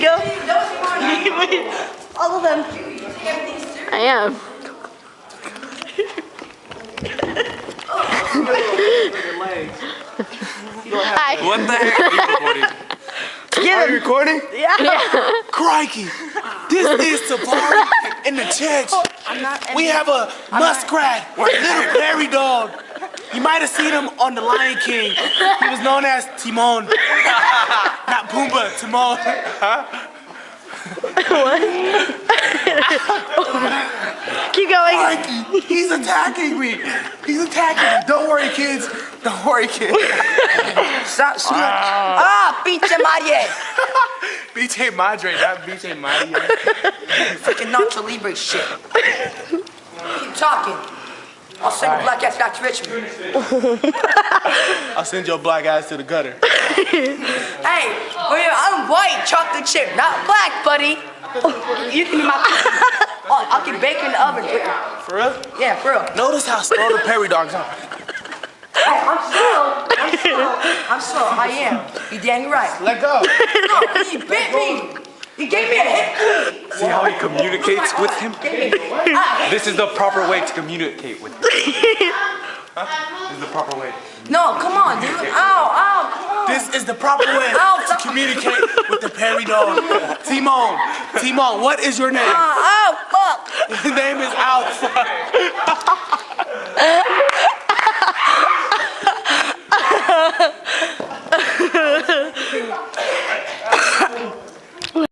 go. All of them. I am. Hi. What the heck are you recording? Get him. Recording? Yeah. Crikey! This is Tabari in the church. We have a muskrat, a little prairie dog. You might have seen him on The Lion King. He was known as Timon. Not Pumbaa, Timon. Keep going. Crikey, he's attacking me. He's attacking me. Don't worry, kids. Don't worry, kids. Stop Ah, pinche Marie. BJ Madre, not BJ Maria. Freaking Nacho Libre shit. Keep talking. I'll send your black ass back to Richmond. I'll send your black ass to the gutter. Hey, I'm white chocolate chip, not black, buddy. You can be my. Oh, I'll get bacon in the oven. For real? Yeah, for real. Notice how slow the prairie dogs are. Hey, I'm slow. I am. You dang right. Let go. No, he bit me. He gave me a hit. See how he communicates with him? This is the proper way to communicate with him. This is the proper way. No, come on, dude. Ow, ow, come on. This is the proper way Ow, to communicate with the prairie dog. Timon, what is your name? Oh, fuck.